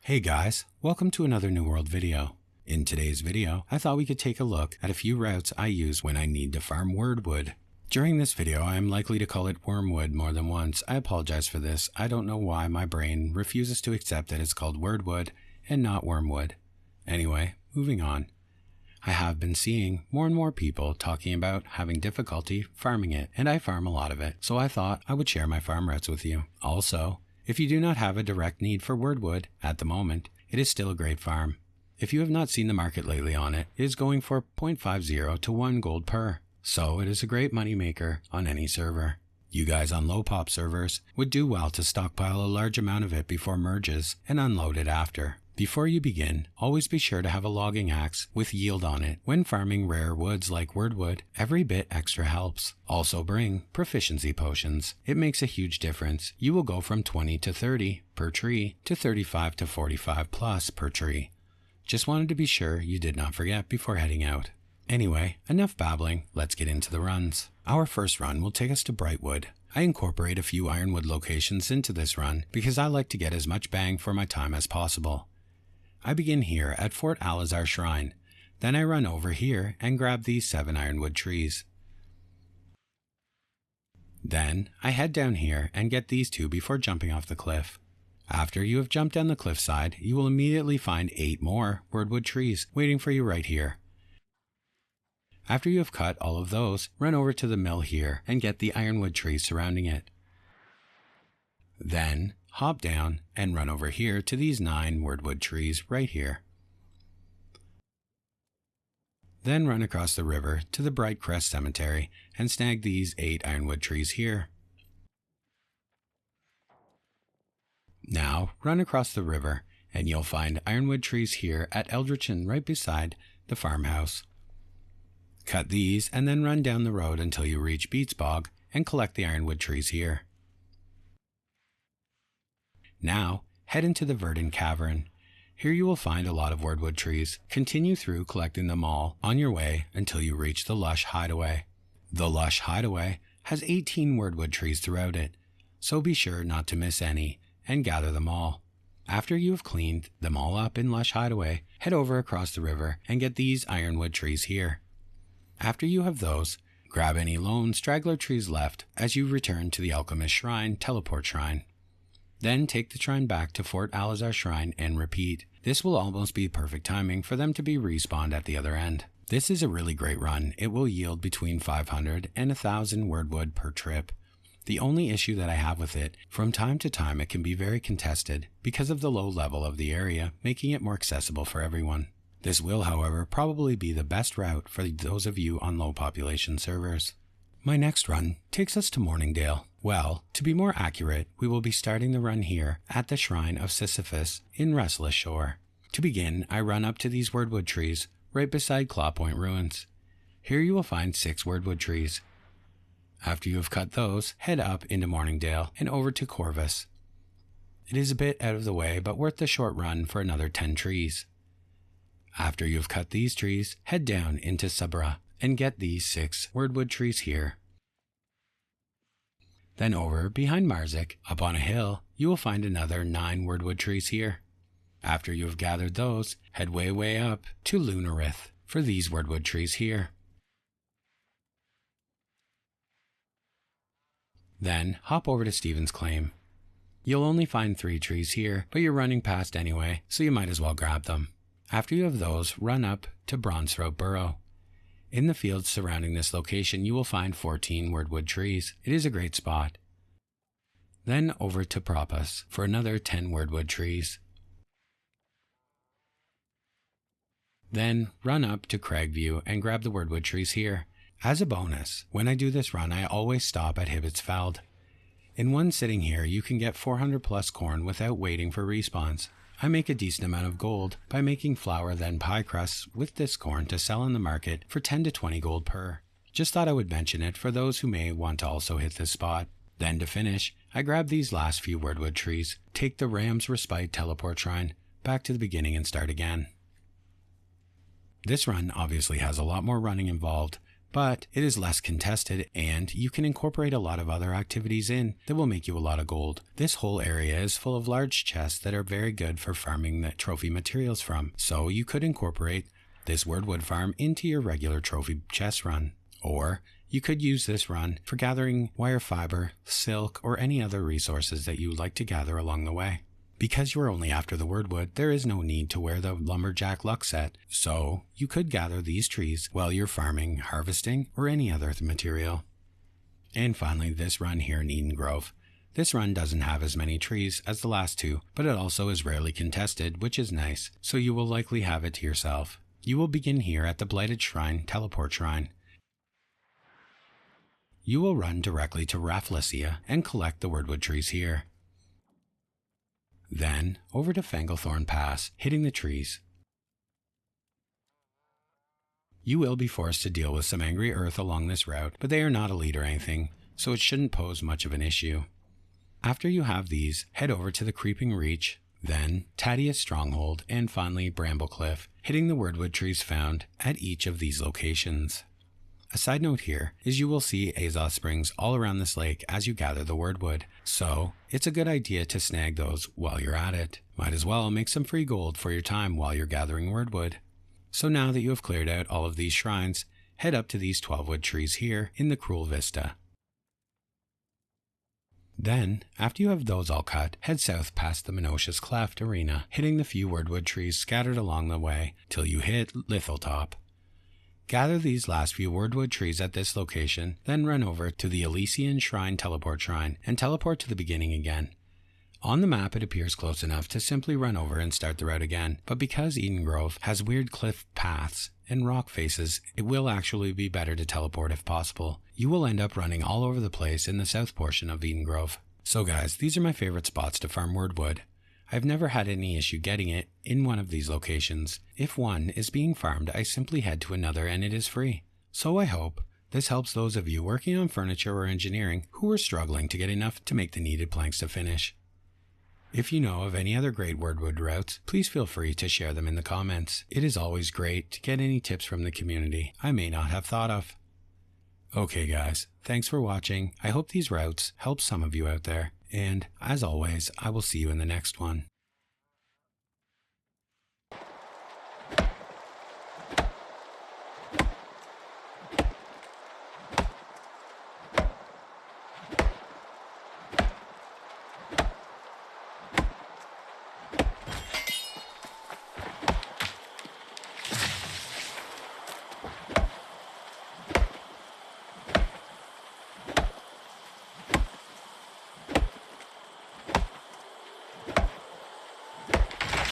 Hey guys, welcome to another New World video. In today's video, I thought we could take a look at a few routes I use when I need to farm Wyrdwood. During this video, I am likely to call it Wormwood more than once. I apologize for this. I don't know why my brain refuses to accept that it's called Wyrdwood and not Wormwood. Anyway, moving on. I have been seeing more and more people talking about having difficulty farming it, and I farm a lot of it, so I thought I would share my farm routes with you. Also, if you do not have a direct need for Wyrdwood at the moment, it is still a great farm. If you have not seen the market lately on it, it is going for 0.50 to 1 gold per, so it is a great money maker on any server. You guys on low pop servers would do well to stockpile a large amount of it before merges and unload it after. Before you begin, always be sure to have a logging axe with yield on it. When farming rare woods like Wyrdwood, every bit extra helps. Also bring proficiency potions. It makes a huge difference. You will go from 20 to 30 per tree to 35 to 45 plus per tree. Just wanted to be sure you did not forget before heading out. Anyway, enough babbling, let's get into the runs. Our first run will take us to Brightwood. I incorporate a few ironwood locations into this run because I like to get as much bang for my time as possible. I begin here at Fort Alazar Shrine, then I run over here and grab these 7 ironwood trees. Then I head down here and get these 2 before jumping off the cliff. After you have jumped down the cliffside, you will immediately find 8 more Wyrdwood trees waiting for you right here. After you have cut all of those, run over to the mill here and get the ironwood trees surrounding it. Then hop down and run over here to these 9 Wyrdwood trees right here. Then run across the river to the Bright Crest Cemetery and snag these 8 ironwood trees here. Now run across the river and you'll find ironwood trees here at Eldritchin right beside the farmhouse. Cut these and then run down the road until you reach Beats Bog and collect the ironwood trees here. Now, head into the Verdant Cavern. Here you will find a lot of Wyrdwood trees. Continue through collecting them all on your way until you reach the Lush Hideaway. The Lush Hideaway has 18 Wyrdwood trees throughout it, so be sure not to miss any and gather them all. After you have cleaned them all up in Lush Hideaway, head over across the river and get these ironwood trees here. After you have those, grab any lone straggler trees left as you return to the Alchemist Shrine Teleport Shrine. Then take the shrine back to Fort Alazar Shrine and repeat. This will almost be perfect timing for them to be respawned at the other end. This is a really great run. It will yield between 500 and 1000 Wyrdwood per trip. The only issue that I have with it, from time to time it can be very contested because of the low level of the area, making it more accessible for everyone. This will, however, probably be the best route for those of you on low population servers. My next run takes us to Morningdale. Well, to be more accurate, we will be starting the run here at the Shrine of Sisyphus in Restless Shore. To begin, I run up to these Wyrdwood trees right beside Clawpoint Ruins. Here you will find 6 Wyrdwood trees. After you have cut those, head up into Morningdale and over to Corvus. It is a bit out of the way, but worth the short run for another 10 trees. After you have cut these trees, head down into Sabra and get these 6 Wyrdwood trees here. Then over behind Marzik, up on a hill, you will find another 9 Wyrdwood trees here. After you have gathered those, head way up to Lunarith for these Wyrdwood trees here. Then hop over to Stephen's Claim. You'll only find 3 trees here, but you're running past anyway, so you might as well grab them. After you have those, run up to Bronzethroat Burrow. In the fields surrounding this location, you will find 14 Wyrdwood trees. It is a great spot. Then over to Propus for another 10 Wyrdwood trees. Then run up to Cragview and grab the Wyrdwood trees here. As a bonus, when I do this run, I always stop at Hibbitzfeld. In one sitting here, you can get 400 plus corn without waiting for respawns. I make a decent amount of gold by making flour then pie crusts with this corn to sell in the market for 10 to 20 gold per. Just thought I would mention it for those who may want to also hit this spot. Then to finish, I grab these last few Wyrdwood trees, take the Ram's Respite Teleport Shrine back to the beginning and start again. This run obviously has a lot more running involved, but it is less contested and you can incorporate a lot of other activities in that will make you a lot of gold. This whole area is full of large chests that are very good for farming the trophy materials from, so you could incorporate this Wyrdwood Farm into your regular trophy chest run. Or you could use this run for gathering wire fiber, silk, or any other resources that you would like to gather along the way. Because you are only after the Wyrdwood, there is no need to wear the lumberjack luck set, so you could gather these trees while you're farming, harvesting, or any other material. And finally, this run here in Eden Grove. This run doesn't have as many trees as the last two, but it also is rarely contested, which is nice, so you will likely have it to yourself. You will begin here at the Blighted Shrine Teleport Shrine. You will run directly to Rafflesia and collect the Wyrdwood trees here. Then, over to Fanglethorn Pass, hitting the trees. You will be forced to deal with some angry earth along this route, but they are not elite or anything, so it shouldn't pose much of an issue. After you have these, head over to the Creeping Reach, then Tadius Stronghold, and finally Bramblecliff, hitting the Wyrdwood trees found at each of these locations. A side note here is you will see Azov Springs all around this lake as you gather the Wyrdwood, so it's a good idea to snag those while you're at it. Might as well make some free gold for your time while you're gathering Wyrdwood. So now that you have cleared out all of these shrines, head up to these 12-wood trees here in the Cruel Vista. Then, after you have those all cut, head south past the Menocious Cleft Arena, hitting the few Wyrdwood trees scattered along the way till you hit Lithoutop. Gather these last few Wyrdwood trees at this location, then run over to the Elysian Shrine Teleport Shrine and teleport to the beginning again. On the map it appears close enough to simply run over and start the route again, but because Eden Grove has weird cliff paths and rock faces, it will actually be better to teleport if possible. You will end up running all over the place in the south portion of Eden Grove. So guys, these are my favorite spots to farm Wyrdwood. I've never had any issue getting it in one of these locations. If one is being farmed, I simply head to another and it is free. So I hope this helps those of you working on furniture or engineering who are struggling to get enough to make the needed planks to finish. If you know of any other great Wyrdwood routes, please feel free to share them in the comments. It is always great to get any tips from the community I may not have thought of. Okay guys, thanks for watching. I hope these routes help some of you out there. And as always, I will see you in the next one.